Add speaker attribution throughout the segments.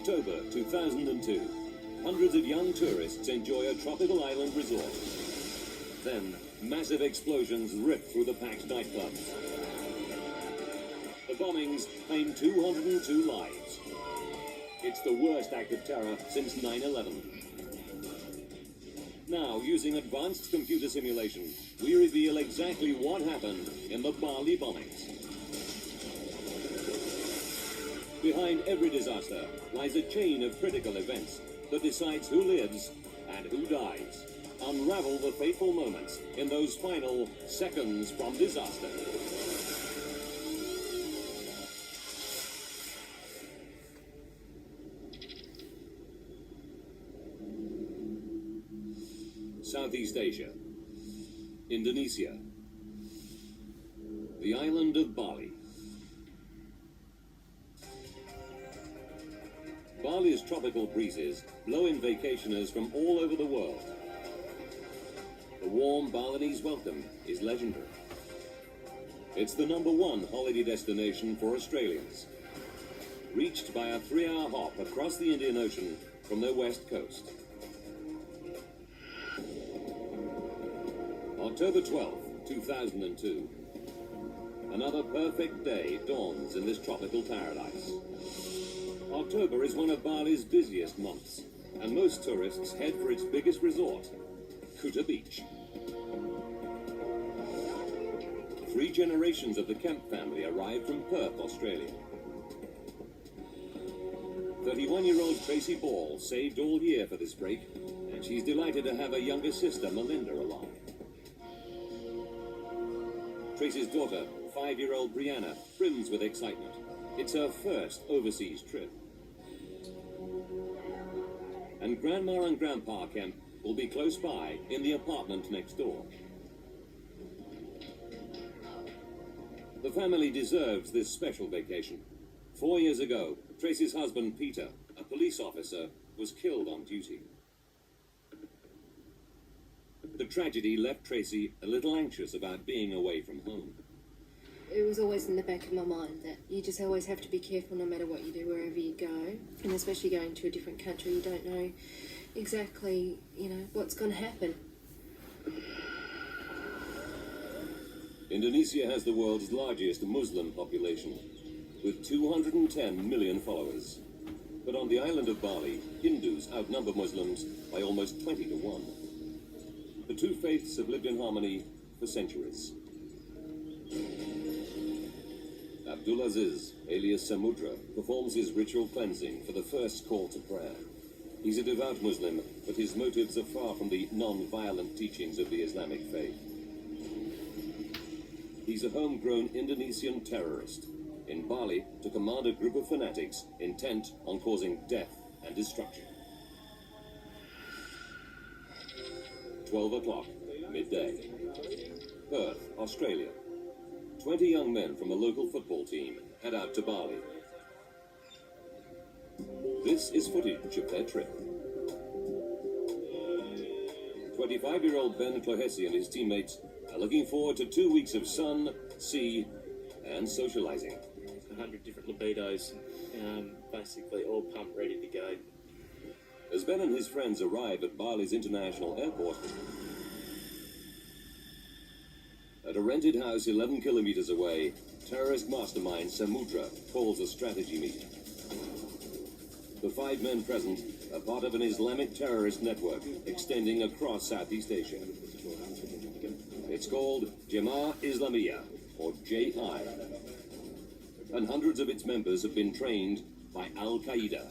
Speaker 1: October 2002. Hundreds of young tourists enjoy a tropical island resort. Then, massive explosions rip through the packed nightclubs. The bombings claim 202 lives. It's the worst act of terror since 9/11. Now, using advanced computer simulation, we reveal exactly what happened in the Bali bombings. Behind every disaster lies a chain of critical events that decides who lives and who dies. Unravel the fateful moments in those final seconds from disaster. Southeast Asia, Indonesia, the island of Bali. Bali's tropical breezes blow in vacationers from all over the world. The warm Balinese welcome is legendary. It's the #1 holiday destination for Australians, reached by a 3-hour hop across the Indian Ocean from their west coast. October 12, 2002. Another perfect day dawns in this tropical paradise. October is one of Bali's busiest months, and most tourists head for its biggest resort, Kuta Beach. 3 generations of the Kemp family arrived from Perth, Australia. 31-year-old Tracy Ball saved all year for this break, and she's delighted to have her younger sister, Melinda, along. Tracy's daughter, 5-year-old Brianna, brims with excitement. It's her first overseas trip. And Grandma and Grandpa Kemp will be close by in the apartment next door. The family deserves this special vacation. 4 years ago, Tracy's husband, Peter, a police officer, was killed on duty. The tragedy left Tracy a little anxious about being away from home.
Speaker 2: It was always in the back of my mind that you just always have to be careful no matter what you do, wherever you go. And especially going to a different country, you don't know exactly, what's going to happen.
Speaker 1: Indonesia has the world's largest Muslim population, with 210 million followers. But on the island of Bali, Hindus outnumber Muslims by almost 20 to 1. The two faiths have lived in harmony for centuries. Abdulaziz, alias Samudra, performs his ritual cleansing for the first call to prayer. He's a devout Muslim, but his motives are far from the non-violent teachings of the Islamic faith. He's a homegrown Indonesian terrorist in Bali to command a group of fanatics intent on causing death and destruction. 12 o'clock, midday. Perth, Australia. 20 young men from a local football team head out to Bali. This is footage of their trip. 25-year-old Ben Clohesi and his teammates are looking forward to 2 weeks of sun, sea, and socializing.
Speaker 3: 100 different libidos, basically all pumped, ready to go.
Speaker 1: As Ben and his friends arrive at Bali's international airport, at a rented house 11 kilometers away, terrorist mastermind Samudra calls a strategy meeting. The 5 men present are part of an Islamic terrorist network extending across Southeast Asia. It's called Jemaah Islamiyah, or J-I, and hundreds of its members have been trained by Al-Qaeda.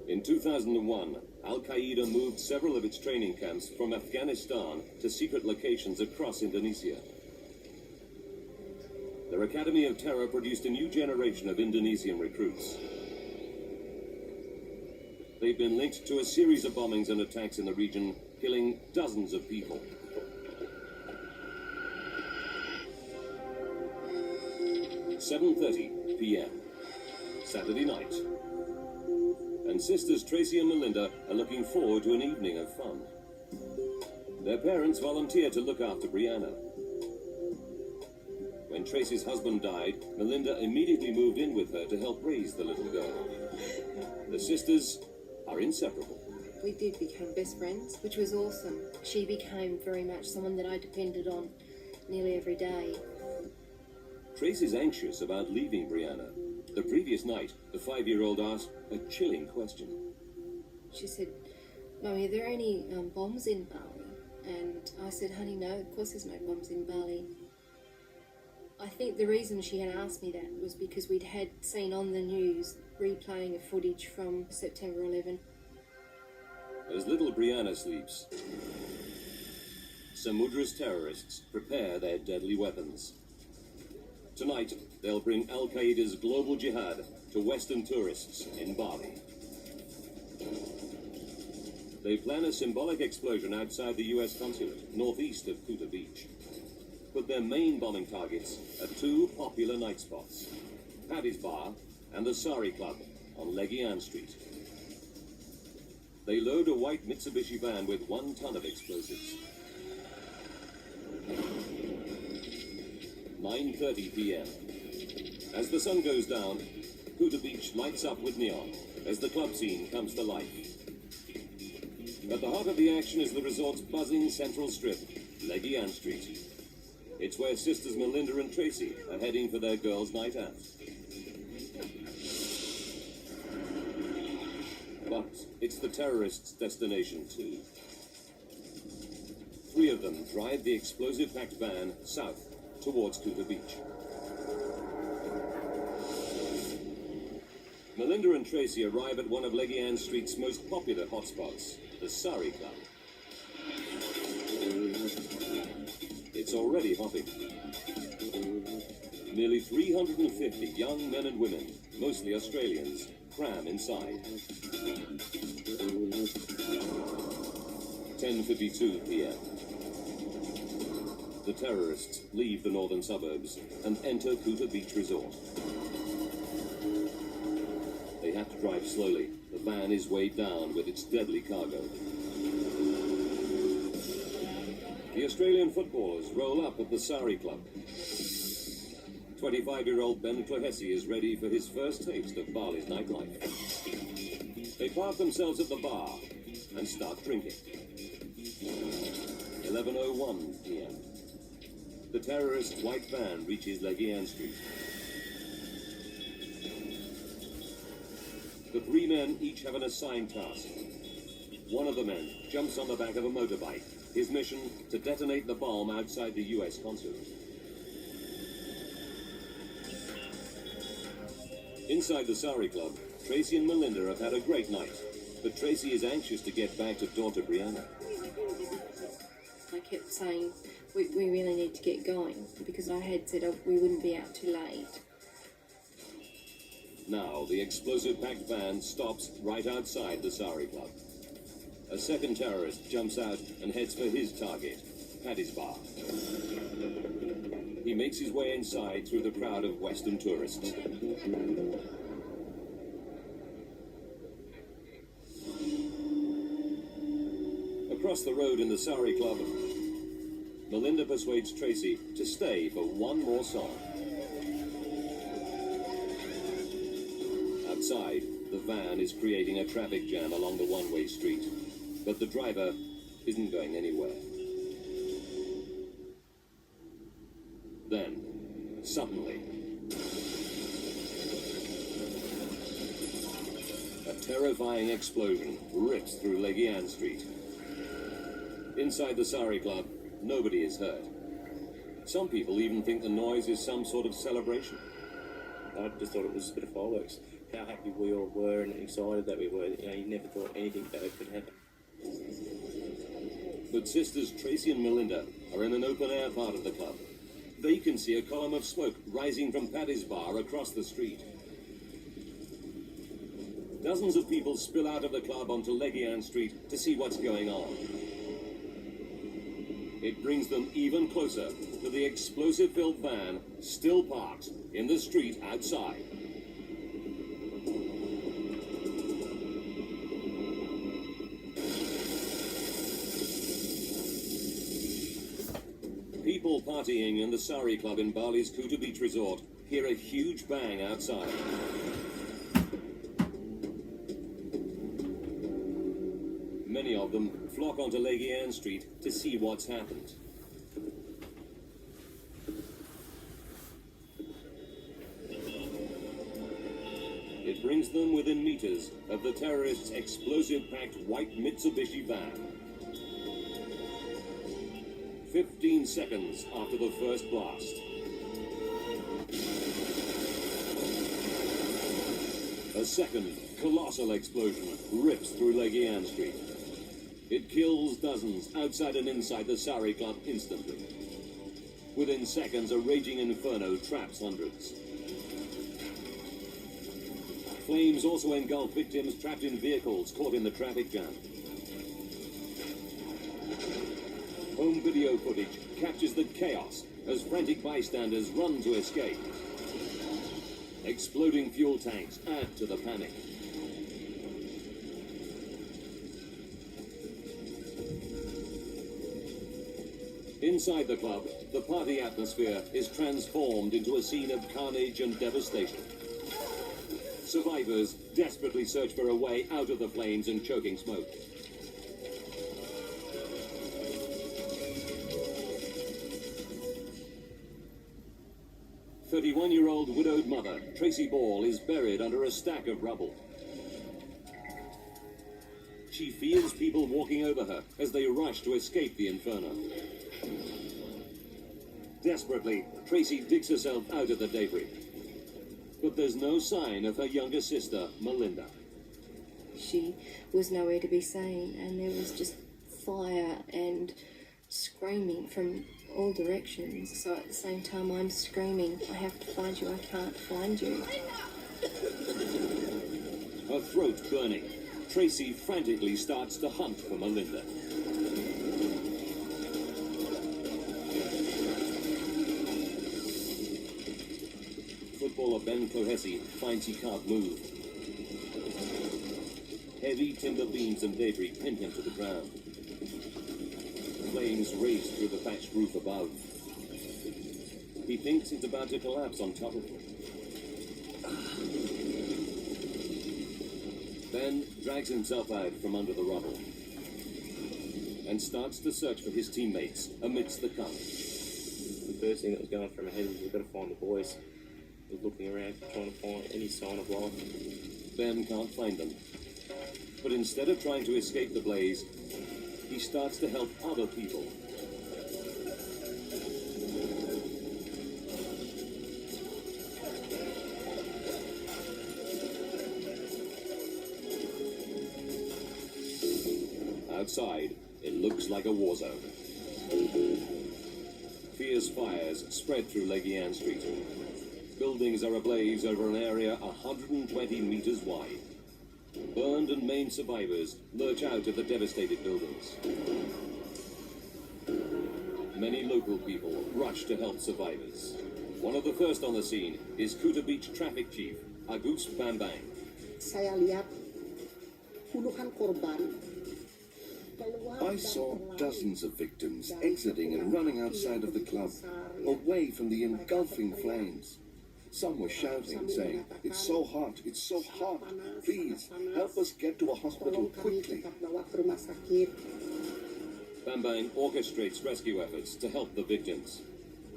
Speaker 1: In 2001, Al-Qaeda moved several of its training camps from Afghanistan to secret locations across Indonesia. Their Academy of Terror produced a new generation of Indonesian recruits. They've been linked to a series of bombings and attacks in the region, killing dozens of people. "7:30 p.m. Saturday night. And sisters Tracy and Melinda are looking forward to an evening of fun. Their parents volunteer to look after Brianna. When Tracy's husband died, Melinda immediately moved in with her to help raise the little girl. The sisters are inseparable.
Speaker 2: We did become best friends, which was awesome. She became very much someone that I depended on nearly every day.
Speaker 1: Tracy's anxious about leaving Brianna. The previous night, the 5-year-old asked a chilling question.
Speaker 2: She said, "Mummy, are there any bombs in Bali?" And I said, "Honey, no, of course there's no bombs in Bali." I think the reason she had asked me that was because we'd had seen on the news replaying of footage from September 11.
Speaker 1: As little Brianna sleeps, Samudra's terrorists prepare their deadly weapons. Tonight, they'll bring Al-Qaeda's global jihad to Western tourists in Bali. They plan a symbolic explosion outside the US consulate, northeast of Kuta Beach. But their main bombing targets are two popular night spots, Paddy's Bar and the Sari Club on Legian Street. They load a white Mitsubishi van with 1 ton of explosives. 9:30 p.m. As the sun goes down, Kuta Beach lights up with neon as the club scene comes to life. At the heart of the action is the resort's buzzing central strip, Legian Street. It's where sisters Melinda and Tracy are heading for their girls' night out. But it's the terrorists' destination too. 3 of them drive the explosive-packed van south towards Kuta Beach. Melinda and Tracy arrive at one of Legian Street's most popular hotspots, the Sari Club. It's already hopping. Nearly 350 young men and women, mostly Australians, cram inside. 10:52 p.m. The terrorists leave the northern suburbs and enter Kuta Beach Resort. They have to drive slowly. The van is weighed down with its deadly cargo. The Australian footballers roll up at the Sari Club. 25-year-old Ben Clohessy is ready for his first taste of Bali's nightlife. They park themselves at the bar and start drinking. 11:01 p.m. The terrorist white van reaches Legian Street. The 3 men each have an assigned task. One of the men jumps on the back of a motorbike. His mission, to detonate the bomb outside the US consulate. Inside the Sari Club, Tracy and Melinda have had a great night, but Tracy is anxious to get back to daughter Brianna.
Speaker 2: I kept saying, we really need to get going, because I had said we wouldn't be out too late.
Speaker 1: Now, the explosive-packed van stops right outside the Sari Club. A second terrorist jumps out and heads for his target, Paddy's Bar. He makes his way inside through the crowd of Western tourists. Across the road in the Sari Club, Melinda persuades Tracy to stay for one more song. Outside, the van is creating a traffic jam along the one-way street, but the driver isn't going anywhere. Then, suddenly, a terrifying explosion rips through Legian Street. Inside the Sari Club, nobody is hurt. Some people even think the noise is some sort of celebration.
Speaker 3: I just thought it was a bit of fireworks. How happy we all were and excited that we were. You never thought anything bad could happen.
Speaker 1: But sisters Tracy and Melinda are in an open-air part of the club. They can see a column of smoke rising from Paddy's Bar across the street. Dozens of people spill out of the club onto Legian Street to see what's going on. It brings them even closer to the explosive-filled van still parked in the street outside. People people partying in the Sari Club in Bali's Kuta Beach Resort hear a huge bang outside. Many of them flock onto Legian Street to see what's happened. It brings them within meters of the terrorists' explosive-packed white Mitsubishi van. 15 seconds after the first blast. A second colossal explosion rips through Legian Street. It kills dozens outside and inside the Sari Club instantly. Within seconds, a raging inferno traps hundreds. Flames also engulf victims trapped in vehicles caught in the traffic jam. Home video footage captures the chaos as frantic bystanders run to escape. Exploding fuel tanks add to the panic. Inside the club, the party atmosphere is transformed into a scene of carnage and devastation. Survivors desperately search for a way out of the flames and choking smoke. A 31-year-old widowed mother, Tracy Ball, is buried under a stack of rubble. She feels people walking over her as they rush to escape the inferno. Desperately, Tracy digs herself out of the debris. But there's no sign of her younger sister, Melinda.
Speaker 2: She was nowhere to be seen, and there was just fire and screaming from all directions. So at the same time, I'm screaming, I have to find you, I can't find you.
Speaker 1: Her throat burning, Tracy frantically starts to hunt for Melinda. Footballer Ben Clohesi finds he can't move. Heavy timber beams and debris pin him to the ground. Flames race through the thatched roof above. He thinks it's about to collapse on top of him. Ben drags himself out from under the rubble and starts to search for his teammates amidst the current.
Speaker 3: The first thing that was going through my head was we've got to find the boys. I was looking around, trying to find any sign of life.
Speaker 1: Ben can't find them. But instead of trying to escape the blaze, he starts to help other people. Outside, it looks like a war zone. Fierce fires spread through Legian Street. Buildings are ablaze over an area 120 meters wide. Burned and maimed survivors lurch out of the devastated buildings. Many local people rush to help survivors. One of the first on the scene is Kuta Beach Traffic Chief, Agus Bambang.
Speaker 4: Saya lihat puluhan korban.
Speaker 5: I saw dozens of victims exiting and running outside of the club, away from the engulfing flames. Some were shouting, saying, "It's so hot, it's so hot. Please, help us get to a hospital quickly."
Speaker 1: Bambang orchestrates rescue efforts to help the victims.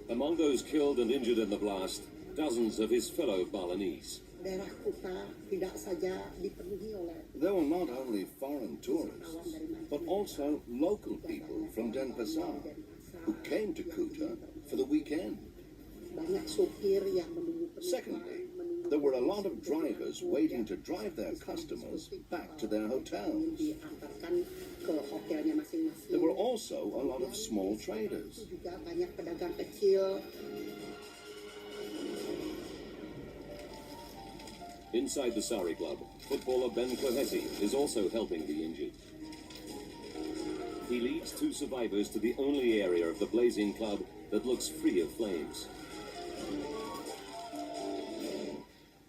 Speaker 1: Among those killed and injured in the blast, dozens of his fellow Balinese.
Speaker 4: Daerah Kuta tidak saja dipenuhi oleh
Speaker 5: There were not only foreign tourists, but also local people from Denpasar who came to Kuta for the weekend.
Speaker 4: banyak sopir yang menunggu
Speaker 5: Secondly, there were a lot of drivers waiting to drive their customers back to their hotels.
Speaker 4: diantarkan ke hotelnya masing-masing.
Speaker 5: There were also a lot of small traders.
Speaker 4: Juga banyak pedagang kecil.
Speaker 1: Inside the Sari Club, footballer Ben Clohesi is also helping the injured. He leads two survivors to the only area of the blazing club that looks free of flames.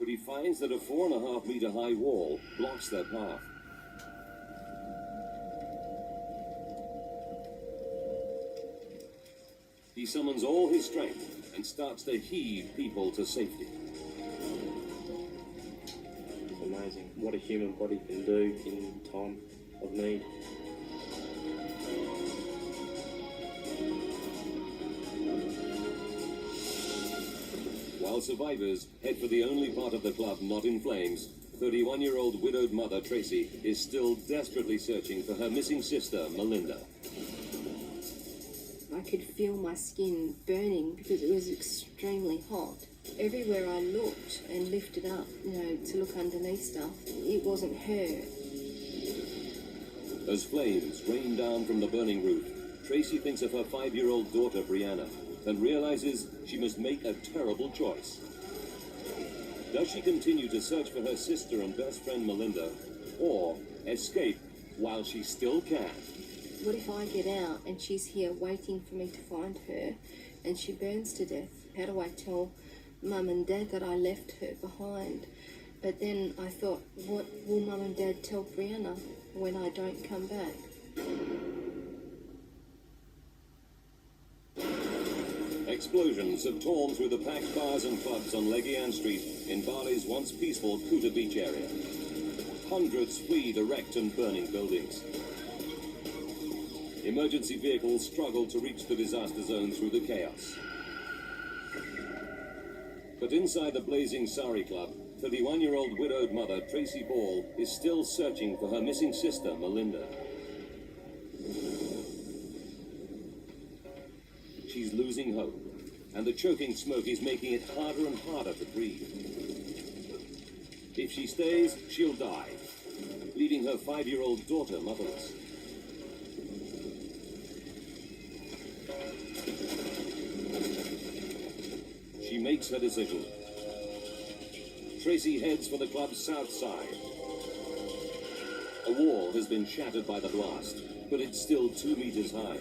Speaker 1: But he finds that a 4.5-meter high wall blocks their path. He he summons all his strength and starts to heave people to safety.
Speaker 3: It's amazing what a human body can do in time of need.
Speaker 1: While survivors head for the only part of the club not in flames, 31-year-old widowed mother Tracy is still desperately searching for her missing sister, Melinda.
Speaker 2: I could feel my skin burning because it was extremely hot. Everywhere I looked and lifted up, to look underneath stuff, it wasn't her.
Speaker 1: As flames rain down from the burning roof, Tracy thinks of her 5-year-old daughter, Brianna, and realizes she must make a terrible choice. Does she continue to search for her sister and best friend Melinda, or escape while she still can?
Speaker 2: What if I get out and she's here waiting for me to find her and she burns to death? How do I tell Mum and Dad that I left her behind? But then I thought, what will Mum and Dad tell Brianna when I don't come back?
Speaker 1: Explosions have torn through the packed bars and clubs on Legian Street in Bali's once peaceful Kuta Beach area. Hundreds flee the wrecked and burning buildings. Emergency vehicles struggle to reach the disaster zone through the chaos. But inside the blazing Sari Club, 31-year-old widowed mother Tracy Ball is still searching for her missing sister, Melinda. She's losing hope, and the choking smoke is making it harder and harder to breathe. If she stays, she'll die, leaving her 5-year-old daughter motherless. She makes her decision. Tracy heads for the club's south side. A wall has been shattered by the blast, but it's still 2 meters high.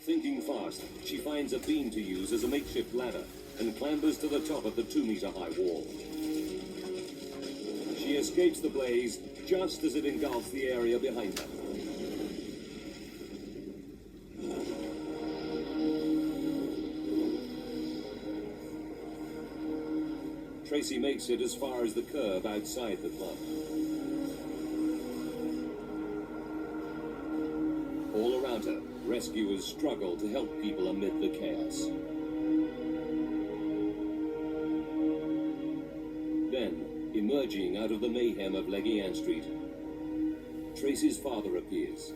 Speaker 1: Thinking fast, she finds a beam to use as a makeshift ladder and clambers to the top of the 2-meter-high wall. She escapes the blaze just as it engulfs the area behind her. Tracy makes it as far as the curve outside the club. All around her, rescuers struggle to help people amid the chaos. Then, emerging out of the mayhem of Legian Street, Tracy's father appears.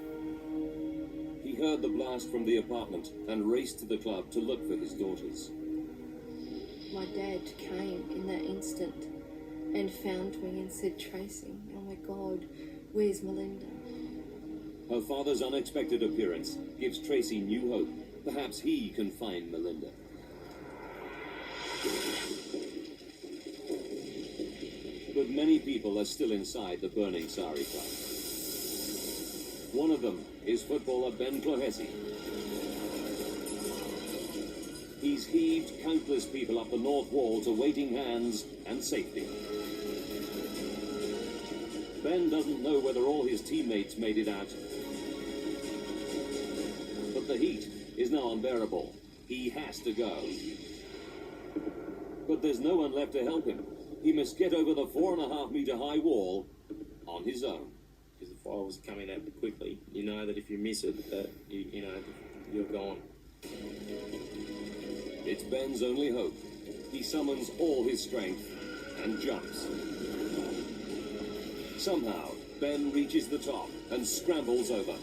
Speaker 1: He heard the blast from the apartment and raced to the club to look for his daughters.
Speaker 2: My dad came in that instant and found me and said, Tracy, oh my God, where's Melinda?
Speaker 1: Her father's unexpected appearance gives Tracy new hope. Perhaps he can find Melinda. But many people are still inside the burning Sari Club. One of them is footballer Ben Clohesi. He's heaved countless people up the north wall to waiting hands and safety. Ben doesn't know whether all his teammates made it out. But the heat is now unbearable. He has to go. But there's no one left to help him. He must get over the 4.5-meter high wall on his own.
Speaker 3: Because the fire was coming out quickly. You know that if you miss it, that you're gone.
Speaker 1: It's Ben's only hope. He summons all his strength and jumps. Somehow, Ben reaches the top and scrambles over.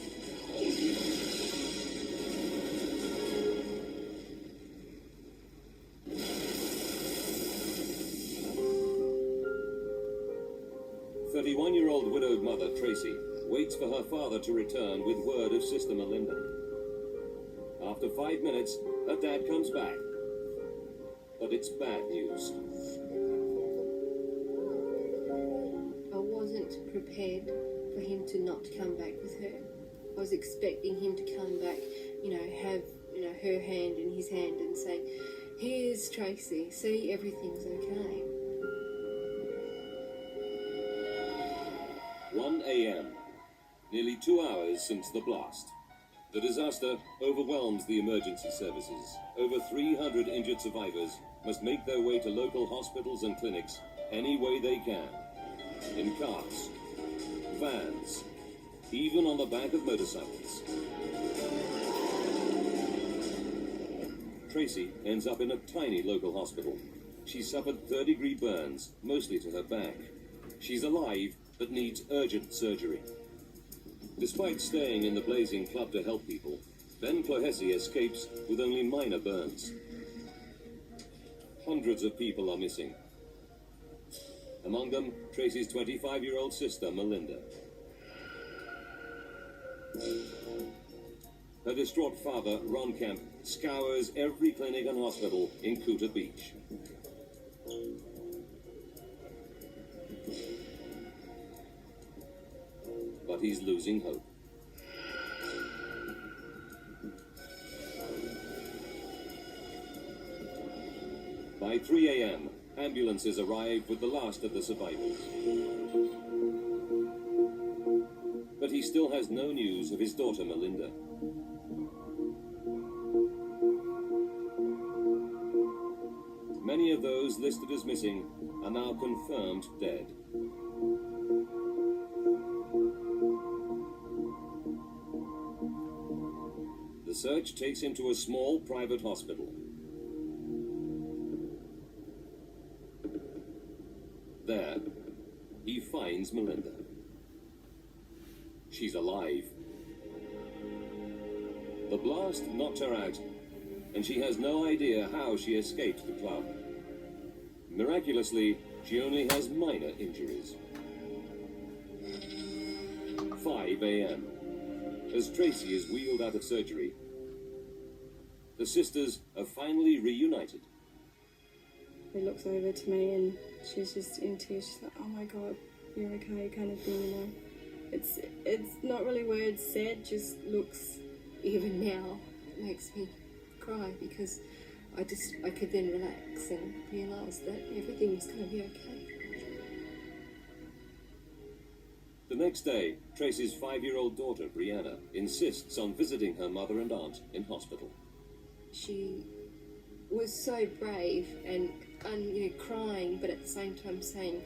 Speaker 1: "31-year-old widowed mother Tracy waits for her father to return with word of Sister Melinda. After 5 minutes, her dad comes back. But it's bad news.
Speaker 2: I wasn't prepared for him to not come back with her. I was expecting him to come back, have, her hand in his hand and say, here's Tracy, see, everything's okay.
Speaker 1: 1 a.m. nearly 2 hours since the blast. The disaster overwhelms the emergency services. Over 300 injured survivors must make their way to local hospitals and clinics any way they can. In cars, vans, even on the back of motorcycles. Tracy ends up in a tiny local hospital. She suffered third-degree burns, mostly to her back. She's alive, but needs urgent surgery. Despite staying in the blazing club to help people, Ben Clohessy escapes with only minor burns. Hundreds of people are missing. Among them, Tracy's 25-year-old sister, Melinda. Her distraught father, Ron Kemp, scours every clinic and hospital in Kuta Beach. But he's losing hope. By 3 a.m., ambulances arrive with the last of the survivors. But he still has no news of his daughter, Melinda. Many of those listed as missing are now confirmed dead. The search takes him to a small private hospital. There, he finds Melinda. She's alive. The blast knocked her out, and she has no idea how she escaped the club. Miraculously, she only has minor injuries. 5 a.m. As Tracy is wheeled out of surgery, the sisters are finally reunited.
Speaker 6: He looks over to me and she's just in tears. She's like, "Oh my God, you're okay," kind of thing, you know. It's not really words said, just looks.
Speaker 2: Even now, it makes me cry because I could then relax and realise that everything was going to be okay.
Speaker 1: The next day, Tracy's 5-year-old daughter, Brianna, insists on visiting her mother and aunt in hospital.
Speaker 2: She was so brave and crying, but at the same time saying,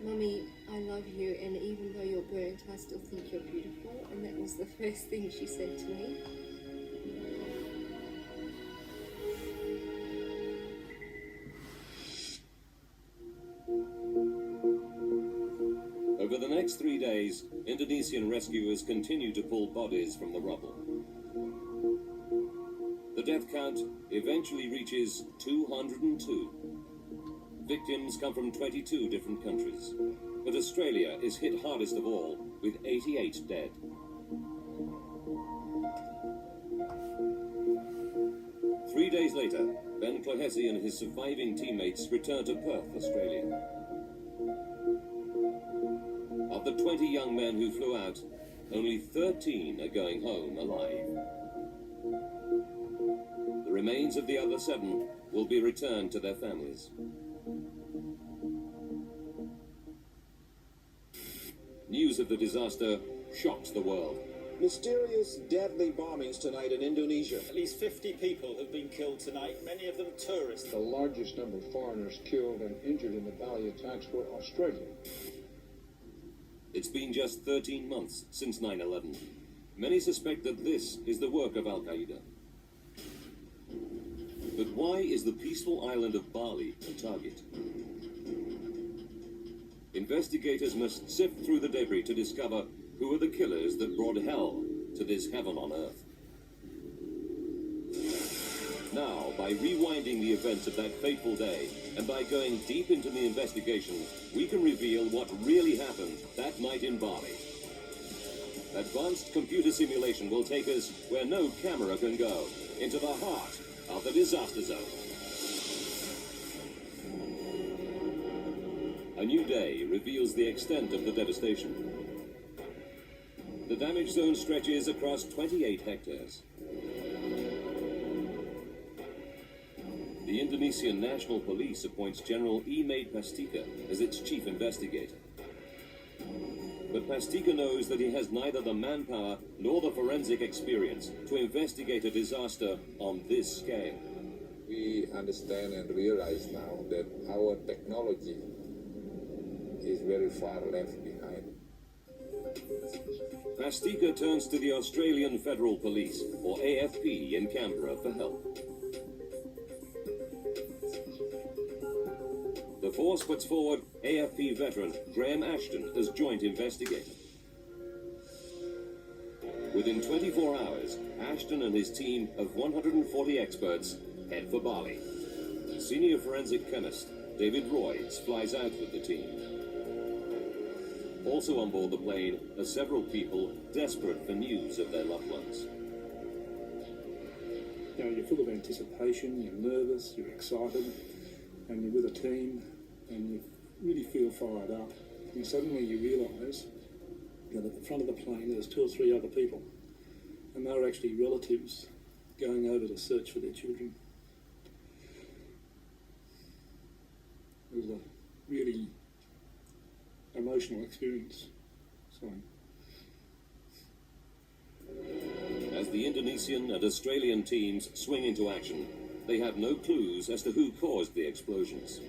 Speaker 2: "Mummy, I love you, and even though you're burnt, I still think you're beautiful." And that was the first thing she said to me.
Speaker 1: Over the next 3 days, Indonesian rescuers continue to pull bodies from the rubble. The death count eventually reaches 202. Victims come from 22 different countries, but Australia is hit hardest of all, with 88 dead. Three days later, Ben Clohessy and his surviving teammates return to Perth, Australia. Of the 20 young men who flew out, only 13 are going home alive. The remains of the other 7 will be returned to their families. News of the disaster shocks the world.
Speaker 7: Mysterious, deadly bombings tonight in Indonesia.
Speaker 8: At least 50 people have been killed tonight, many of them tourists.
Speaker 9: The largest number of foreigners killed and injured in the Bali attacks were Australian.
Speaker 1: It's been just 13 months since 9/11. Many suspect that this is the work of Al-Qaeda. But why is the peaceful island of Bali a target? Investigators must sift through the debris to discover who are the killers that brought hell to this heaven on earth. Now, by rewinding the events of that fateful day, and by going deep into the investigation, we can reveal what really happened that night in Bali. Advanced computer simulation will take us where no camera can go, into the heart of the disaster zone. A new day reveals the extent of the devastation. The damage zone stretches across 28 hectares. The Indonesian National Police appoints General E8 Pastika as its chief investigator. But Pastika knows that he has neither the manpower nor the forensic experience to investigate a disaster on this scale.
Speaker 9: We understand and realize now that our technology is very far left behind.
Speaker 1: Pastika turns to the Australian Federal Police, or AFP, in Canberra for help. The force puts forward AFP veteran Graham Ashton as joint investigator. Within 24 hours, Ashton and his team of 140 experts head for Bali. Senior forensic chemist David Royds flies out with the team. Also on board the plane are several people desperate for news of their loved ones.
Speaker 10: You know, you're full of anticipation, you're nervous, you're excited, and you're with a team, and you really feel fired up. And suddenly you realise that at the front of the plane there's 2 or 3 other people, and they're actually relatives going over to search for their children. It was a really emotional experience. Sorry.
Speaker 1: As the Indonesian and Australian teams swing into action, they have no clues as to who caused the explosions.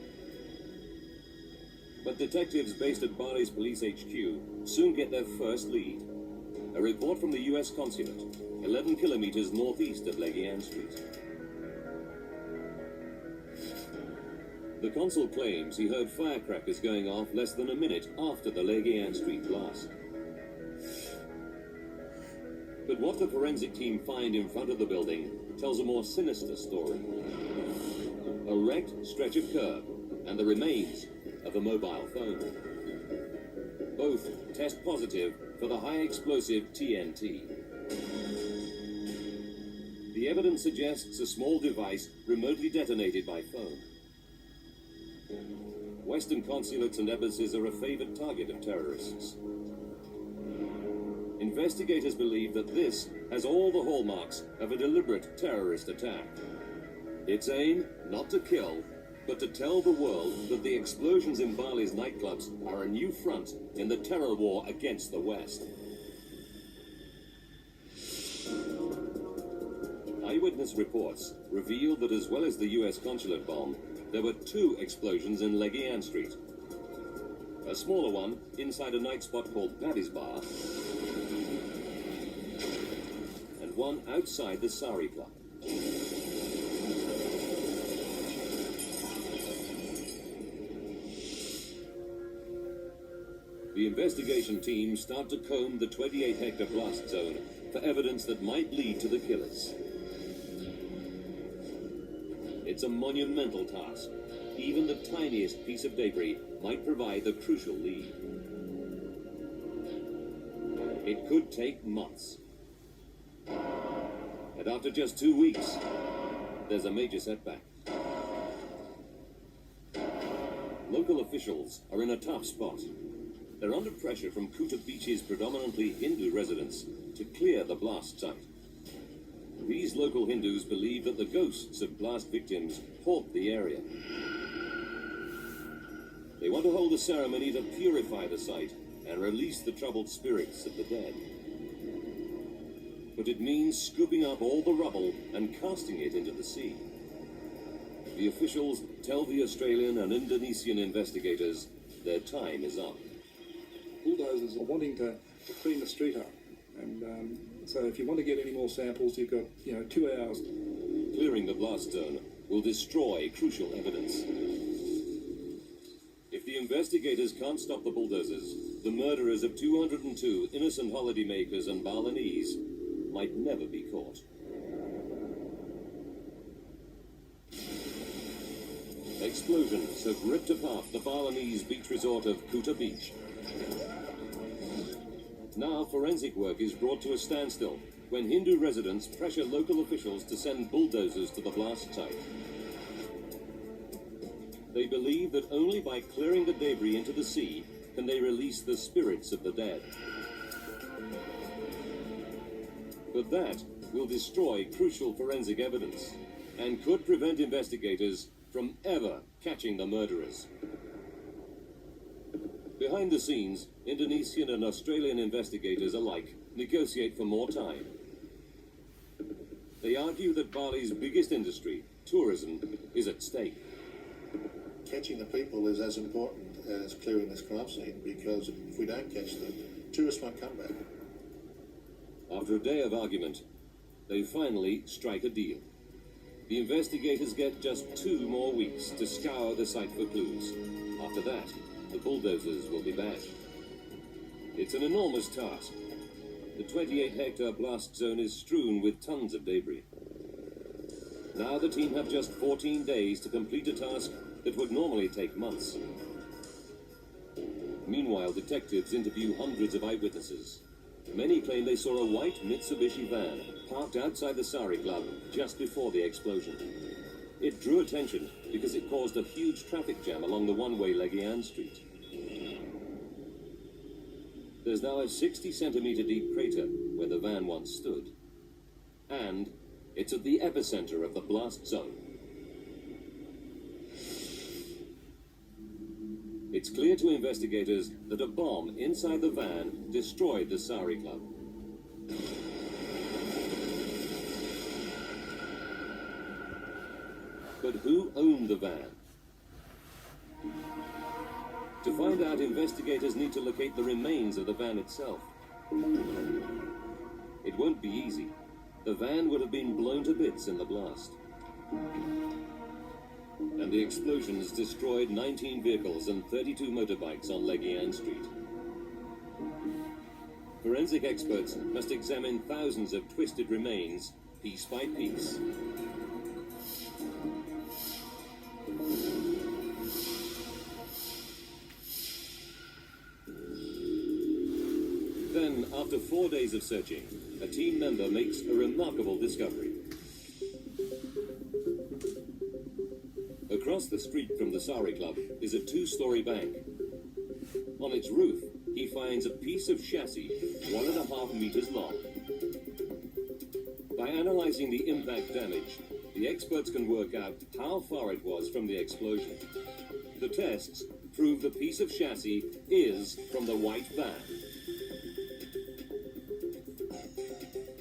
Speaker 1: But detectives based at Bali's police HQ soon get their first lead. A report from the US consulate, 11 kilometers northeast of Legian Street. The consul claims he heard firecrackers going off less than a minute after the Legian Street blast. But what the forensic team find in front of the building tells a more sinister story. A wrecked stretch of curb and the remains of a mobile phone. Both test positive for the high explosive TNT. The evidence suggests a small device remotely detonated by phone. Western consulates and embassies are a favored target of terrorists. Investigators believe that this has all the hallmarks of a deliberate terrorist attack. Its aim, not to kill, but to tell the world that the explosions in Bali's nightclubs are a new front in the terror war against the West. Eyewitness reports reveal that as well as the US consulate bomb, there were 2 explosions in Legian Street. A smaller one inside a night spot called Paddy's Bar, and one outside the Sari Club. The investigation team start to comb the 28-hectare blast zone for evidence that might lead to the killers. It's a monumental task. Even the tiniest piece of debris might provide the crucial lead. It could take months. And after just 2 weeks, there's a major setback. Local officials are in a tough spot. They're under pressure from Kuta Beach's predominantly Hindu residents to clear the blast site. These local Hindus believe that the ghosts of blast victims haunt the area. They want to hold a ceremony to purify the site and release the troubled spirits of the dead. But it means scooping up all the rubble and casting it into the sea. The officials tell the Australian and Indonesian investigators their time is up.
Speaker 10: Bulldozers are wanting to clean the street up, and so if you want to get any more samples, you've got 2 hours.
Speaker 1: Clearing the blast zone will destroy crucial evidence. If the investigators can't stop the bulldozers, the murderers of 202 innocent holidaymakers and Balinese might never be caught. Explosions have ripped apart the Balinese beach resort of Kuta Beach. Now forensic work is brought to a standstill when Hindu residents pressure local officials to send bulldozers to the blast site. They believe that only by clearing the debris into the sea can they release the spirits of the dead. But that will destroy crucial forensic evidence and could prevent investigators from ever catching the murderers. Behind the scenes, Indonesian and Australian investigators alike negotiate for more time. They argue that Bali's biggest industry, tourism, is at stake.
Speaker 11: Catching the people is as important as clearing this crime scene, because if we don't catch them, tourists won't come back.
Speaker 1: After a day of argument, they finally strike a deal. The investigators get just 2 more weeks to scour the site for clues. After that, the bulldozers will be back. It's an enormous task. The 28-hectare blast zone is strewn with tons of debris. Now the team have just 14 days to complete a task that would normally take months. Meanwhile, detectives interview hundreds of eyewitnesses. Many claim they saw a white Mitsubishi van parked outside the Sari Club just before the explosion. It drew attention because it caused a huge traffic jam along the one-way Legian Street. There's now a 60-centimeter deep crater where the van once stood. And it's at the epicenter of the blast zone. It's clear to investigators that a bomb inside the van destroyed the Sari Club. But who owned the van? To find out, investigators need to locate the remains of the van itself. It won't be easy. The van would have been blown to bits in the blast. And the explosions destroyed 19 vehicles and 32 motorbikes on Legian Street. Forensic experts must examine thousands of twisted remains, piece by piece. Then, after 4 days of searching, a team member makes a remarkable discovery. Across the street from the Sari Club is a 2-story bank. On its roof, he finds a piece of chassis 1.5 meters long. By analyzing the impact damage, the experts can work out how far it was from the explosion. The tests prove the piece of chassis is from the white van.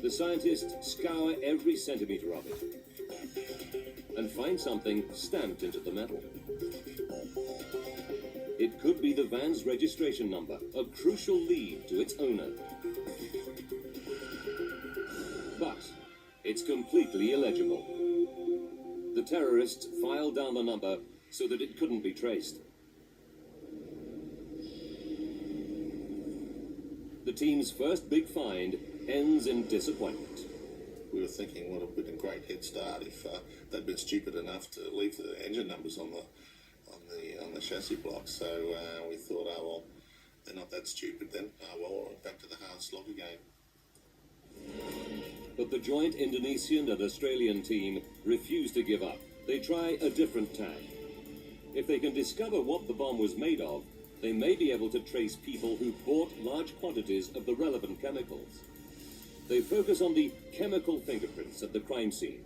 Speaker 1: The scientists scour every centimeter of it and find something stamped into the metal. It could be the van's registration number, a crucial lead to its owner. But it's completely illegible. The terrorists filed down the number so that it couldn't be traced. The team's first big find ends in disappointment.
Speaker 11: We were thinking, what would have been a great head start if they'd been stupid enough to leave the engine numbers on the chassis block. So we thought, oh well, they're not that stupid then. Oh well, back to the hard slog again.
Speaker 1: But the joint Indonesian and Australian team refuse to give up. They try a different tack. If they can discover what the bomb was made of, they may be able to trace people who bought large quantities of the relevant chemicals. They focus on the chemical fingerprints at the crime scene.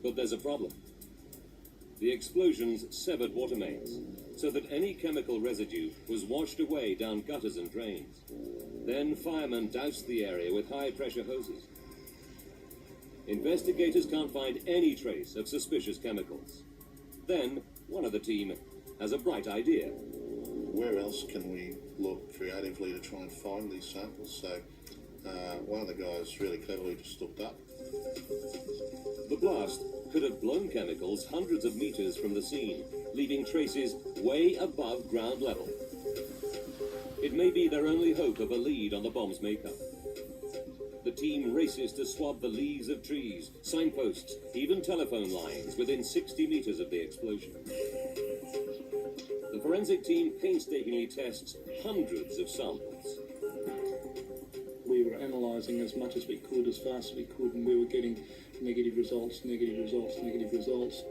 Speaker 1: But there's a problem. The explosions severed water mains, so that any chemical residue was washed away down gutters and drains. Then firemen doused the area with high-pressure hoses. Investigators can't find any trace of suspicious chemicals. Then, one of the team has a bright idea.
Speaker 11: Where else can we look creatively to try and find these samples? So one of the guys really cleverly just looked up.
Speaker 1: The blast could have blown chemicals hundreds of meters from the scene, leaving traces way above ground level. It may be their only hope of a lead on the bomb's makeup. The team races to swab the leaves of trees, signposts, even telephone lines within 60 meters of the explosion. The forensic team painstakingly tests hundreds of samples.
Speaker 10: We were analysing as much as we could, as fast as we could, and we were getting negative results, negative results, negative results.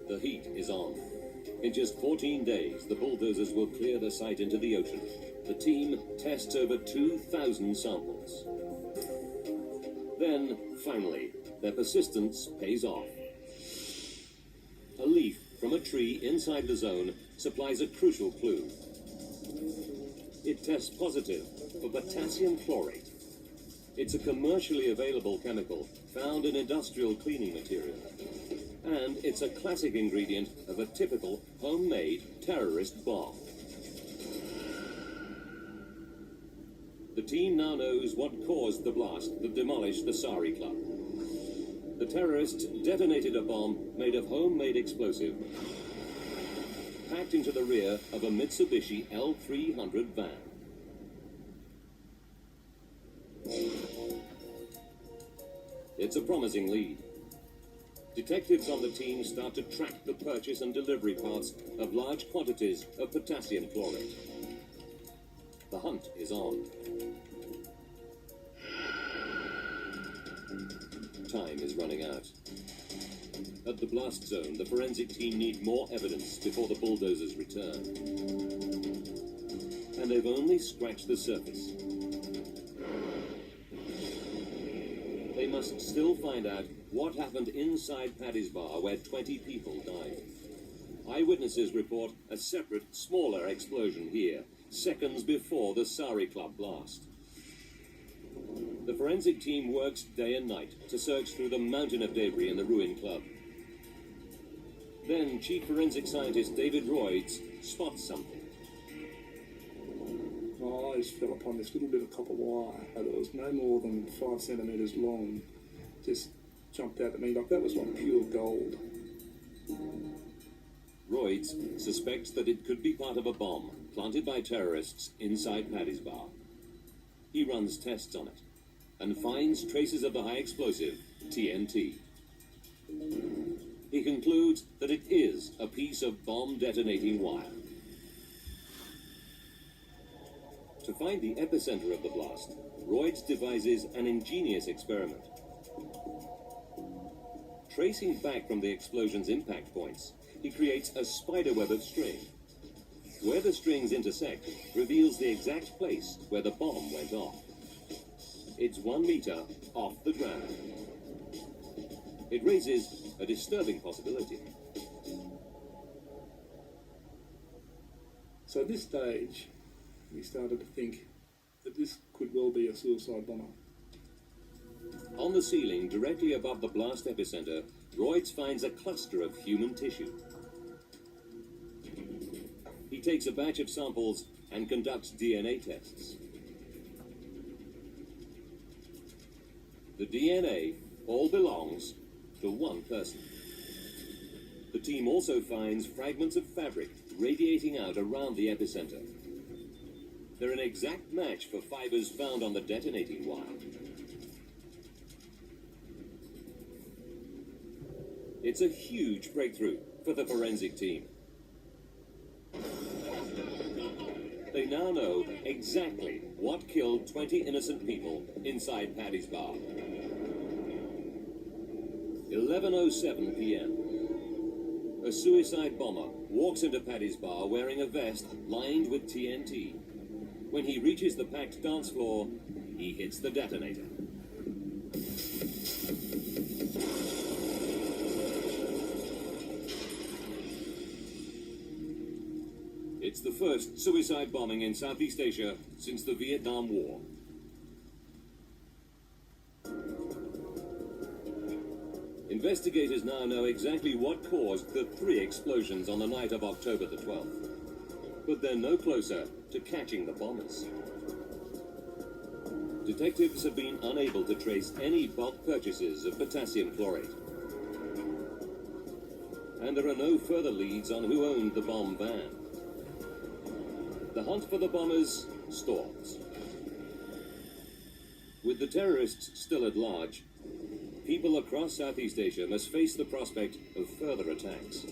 Speaker 1: The heat is on. In just 14 days, the bulldozers will clear the site into the ocean. The team tests over 2,000 samples. Then, finally, their persistence pays off. A leaf from a tree inside the zone supplies a crucial clue. It tests positive for potassium chlorate. It's a commercially available chemical found in industrial cleaning material. And it's a classic ingredient of a typical homemade terrorist bomb. The team now knows what caused the blast that demolished the Sari Club. The terrorists detonated a bomb made of homemade explosive, packed into the rear of a Mitsubishi L300 van. It's a promising lead. Detectives on the team start to track the purchase and delivery paths of large quantities of potassium chlorate. The hunt is on. Time is running out. At the blast zone, the forensic team need more evidence before the bulldozers return. And they've only scratched the surface. They must still find out what happened inside Paddy's Bar, where 20 people died. Eyewitnesses report a separate, smaller explosion here, seconds before the Sari Club blast. The forensic team works day and night to search through the mountain of debris in the ruined club. Then Chief Forensic Scientist David Royds spots something.
Speaker 10: My eyes fell upon this little bit of copper wire that was no more than 5 centimetres long. Just jumped out at me like that was like pure gold.
Speaker 1: Royds suspects that it could be part of a bomb planted by terrorists inside Paddy's Bar. He runs tests on it and finds traces of the high explosive TNT. He concludes that it is a piece of bomb detonating wire. To find the epicenter of the blast, Royds devises an ingenious experiment. Tracing back from the explosion's impact points, he creates a spider web of string. Where the strings intersect reveals the exact place where the bomb went off. It's 1 meter off the ground. It raises a disturbing possibility.
Speaker 10: So at this stage, we started to think that this could well be a suicide bomber.
Speaker 1: On the ceiling, directly above the blast epicenter, Royds finds a cluster of human tissue. He takes a batch of samples and conducts DNA tests. The DNA all belongs to one person. The team also finds fragments of fabric radiating out around the epicenter. They're an exact match for fibers found on the detonating wire. It's a huge breakthrough for the forensic team. They now know exactly what killed 20 innocent people inside Paddy's Bar. 11:07 p.m. A suicide bomber walks into Paddy's Bar wearing a vest lined with TNT. When he reaches the packed dance floor, he hits the detonator. It's the first suicide bombing in Southeast Asia since the Vietnam War. Investigators now know exactly what caused the 3 explosions on the night of October the 12th. But they're no closer to catching the bombers. Detectives have been unable to trace any bulk purchases of potassium chlorate. And there are no further leads on who owned the bomb van. The hunt for the bombers stalls. With the terrorists still at large, people across Southeast Asia must face the prospect of further attacks.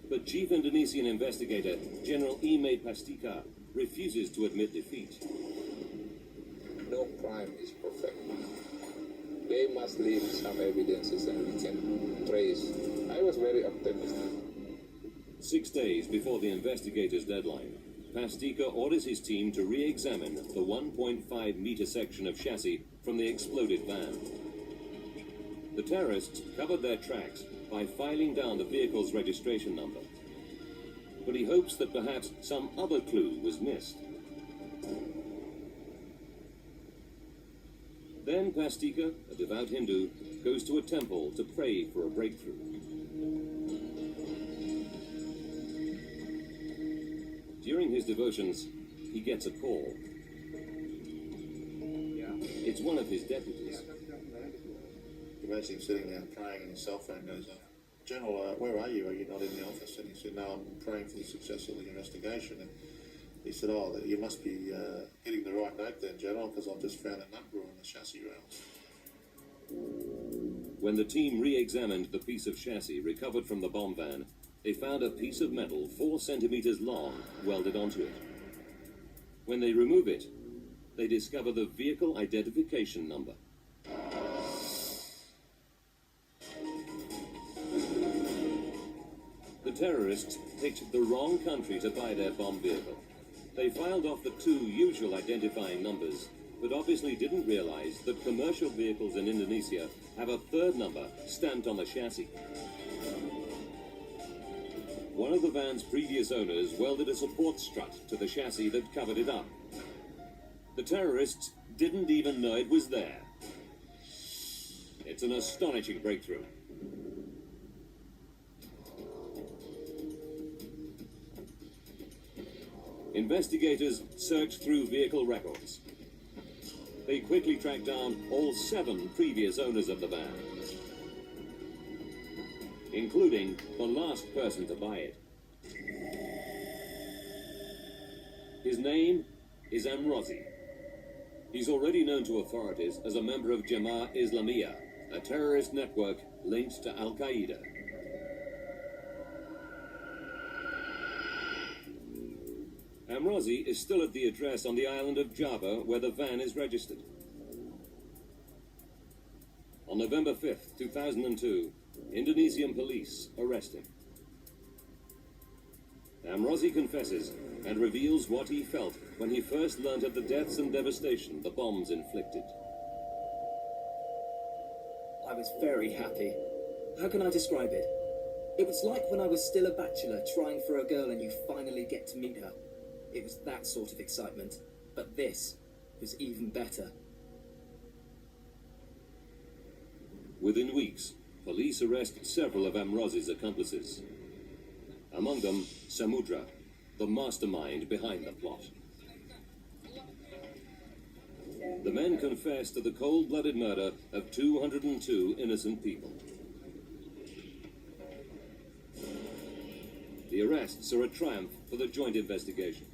Speaker 1: But Chief Indonesian Investigator General E8 Pastika refuses to admit defeat.
Speaker 9: No crime is perfect. They must leave some evidences and we can trace. I was very optimistic.
Speaker 1: 6 days before the investigator's deadline, Pastika orders his team to re-examine the 1.5-meter section of chassis from the exploded van. The terrorists covered their tracks by filing down the vehicle's registration number. But he hopes that perhaps some other clue was missed. Then Pastika, a devout Hindu, goes to a temple to pray for a breakthrough. During his devotions, he gets a call. It's one of his deputies.
Speaker 11: Imagine him sitting there praying and his cell phone goes off. General, where are you? Are you not in the office? And he said, no, I'm praying for the success of the investigation. And he said, oh, you must be hitting the right note then, General, because I've just found a number on the chassis rails.
Speaker 1: When the team re-examined the piece of chassis recovered from the bomb van, they found a piece of metal 4 centimeters long welded onto it. When they remove it, they discover the vehicle identification number. The terrorists picked the wrong country to buy their bomb vehicle. They filed off the 2 usual identifying numbers, but obviously didn't realize that commercial vehicles in Indonesia have a 3rd number stamped on the chassis. One of the van's previous owners welded a support strut to the chassis that covered it up. The terrorists didn't even know it was there. It's an astonishing breakthrough. Investigators searched through vehicle records. They quickly tracked down all 7 previous owners of the van, including the last person to buy it. His name is Amrozi. He's already known to authorities as a member of Jemaah Islamiyah, a terrorist network linked to Al-Qaeda. Amrozi is still at the address on the island of Java where the van is registered. On November 5th, 2002, Indonesian police arrest him. Amrozi confesses and reveals what he felt when he first learned of the deaths and devastation the bombs inflicted.
Speaker 12: I was very happy. How can I describe it? It was like when I was still a bachelor trying for a girl and you finally get to meet her. It was that sort of excitement, but this was even better.
Speaker 1: Within weeks, police arrest several of Amrozi's accomplices. Among them, Samudra, the mastermind behind the plot. The men confess to the cold-blooded murder of 202 innocent people. The arrests are a triumph for the joint investigation.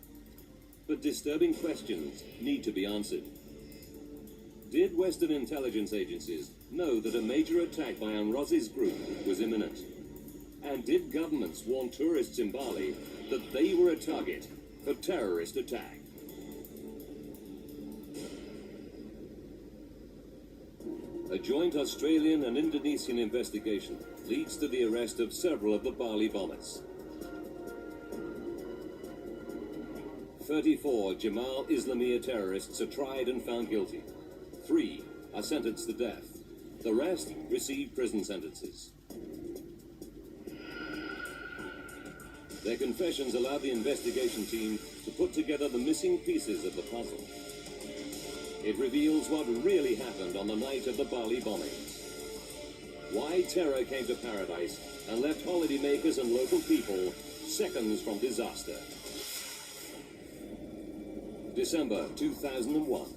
Speaker 1: But disturbing questions need to be answered. Did Western intelligence agencies know that a major attack by Amrozi's group was imminent? And did governments warn tourists in Bali that they were a target for terrorist attack? A joint Australian and Indonesian investigation leads to the arrest of several of the Bali bombers. 34 Jemaah Islamiyah terrorists are tried and found guilty. 3 are sentenced to death. The rest receive prison sentences. Their confessions allow the investigation team to put together the missing pieces of the puzzle. It reveals what really happened on the night of the Bali bombings. Why terror came to paradise and left holidaymakers and local people seconds from disaster. December 2001.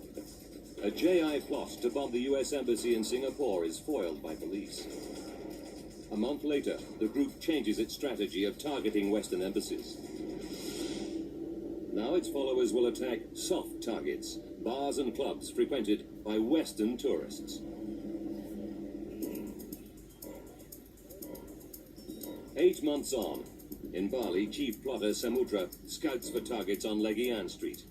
Speaker 1: A JI plot to bomb the US Embassy in Singapore is foiled by police. A month later, the group changes its strategy of targeting Western embassies. Now its followers will attack soft targets, bars and clubs frequented by Western tourists. 8 months on, in Bali, chief plotter Samudra scouts for targets on Legian Street.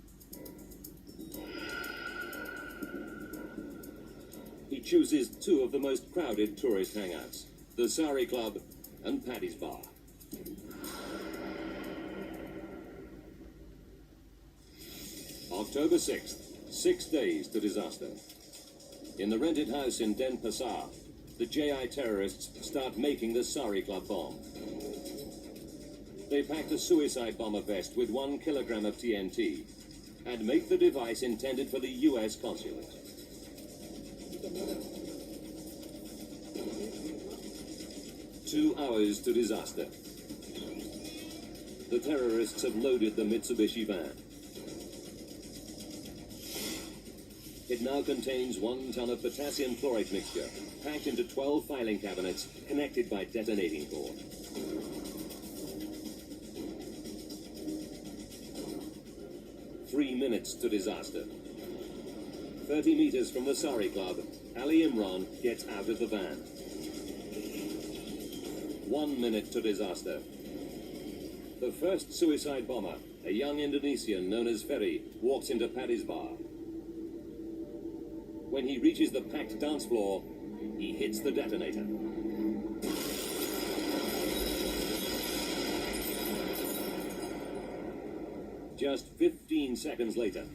Speaker 1: He chooses 2 of the most crowded tourist hangouts, the Sari Club and Paddy's Bar. October 6th, 6 days to disaster. In the rented house in Denpasar, the JI terrorists start making the Sari Club bomb. They packed a suicide bomber vest with 1 kilogram of TNT and make the device intended for the US consulate. Two hours to disaster. The terrorists have loaded the Mitsubishi van. It now contains 1 ton of potassium chlorate mixture, packed into 12 filing cabinets connected by detonating cord. 3 minutes to disaster. 30 meters from the Sari Club, Ali Imran gets out of the van. 1 minute to disaster. The first suicide bomber, a young Indonesian known as Ferry, walks into Paddy's bar. When he reaches the packed dance floor, he hits the detonator. Just 15 seconds later,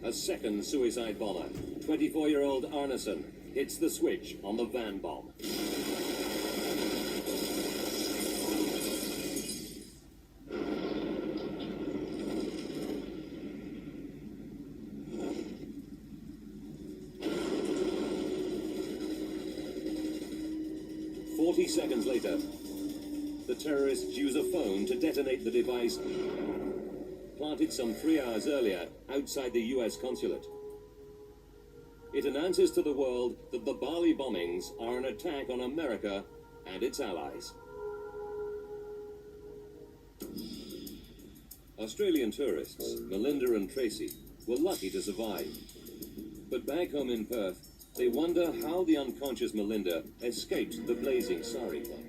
Speaker 1: a second suicide bomber, 24-year-old Arneson, hits the switch on the van bomb. Seconds later, the terrorists use a phone to detonate the device planted some 3 hours earlier outside the US consulate. It announces to the world that the Bali bombings are an attack on America and its allies. Australian tourists, Melinda and Tracy, were lucky to survive. But back home in Perth, they wonder how the unconscious Melinda escaped the blazing Sari Club.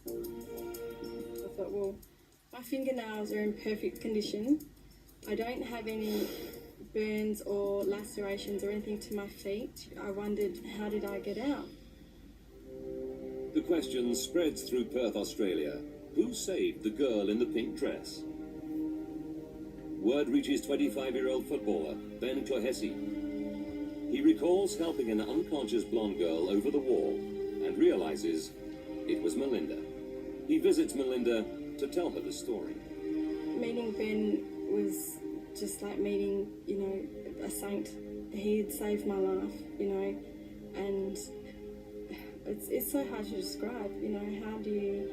Speaker 6: I thought, well, my fingernails are in perfect condition. I don't have any burns or lacerations or anything to my feet. I wondered, how did I get out?
Speaker 1: The question spreads through Perth, Australia. Who saved the girl in the pink dress? Word reaches 25-year-old footballer Ben Clohessy. He recalls helping an unconscious blonde girl over the wall and realizes it was Melinda. He visits Melinda to tell her the story.
Speaker 6: Meeting Ben was just like meeting, you know, a saint. He had saved my life, you know, and it's so hard to describe, you know. How do you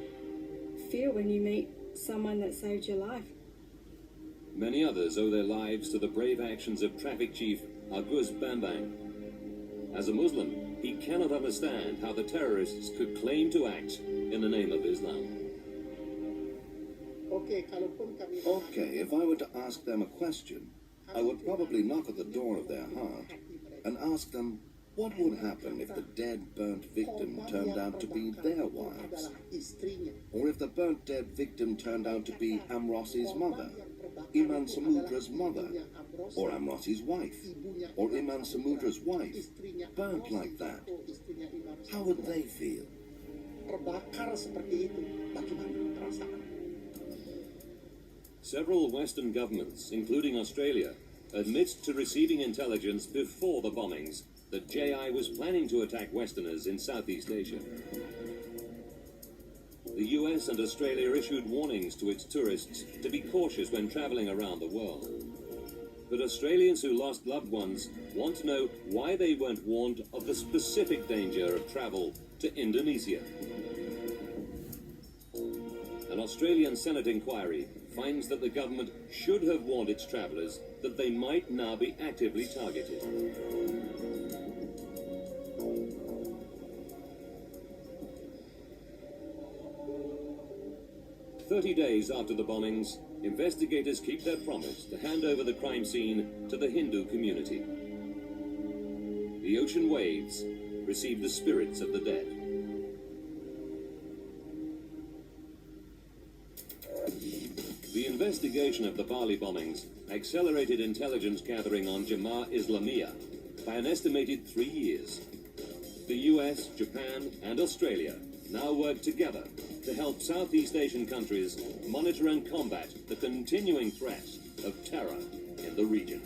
Speaker 6: feel when you meet someone that saved your life?
Speaker 1: Many others owe their lives to the brave actions of Traffic Chief Agus Bambang. As a Muslim, he cannot understand how the terrorists could claim to act in the name of Islam.
Speaker 5: Okay, if I were to ask them a question, I would probably knock at the door of their heart and ask them what would happen if the dead burnt victim turned out to be their wives, or if the burnt dead victim turned out to be Amrosi's mother, Iman Samudra's mother, or Amrosi's wife, or Iman Samudra's wife, burnt like that. How would they feel?
Speaker 1: Several Western governments, including Australia, admit to receiving intelligence before the bombings that JI was planning to attack Westerners in Southeast Asia. The US and Australia issued warnings to its tourists to be cautious when traveling around the world. But Australians who lost loved ones want to know why they weren't warned of the specific danger of travel to Indonesia. An Australian Senate inquiry finds that the government should have warned its travellers that they might now be actively targeted. "30 days after the bombings, investigators keep their promise to hand over the crime scene to the Hindu community. The ocean waves receive the spirits of the dead. The investigation of the Bali bombings accelerated intelligence gathering on Jemaah Islamiyah by an estimated 3 years. The US, Japan, and Australia now work together to help Southeast Asian countries monitor and combat the continuing threat of terror in the region.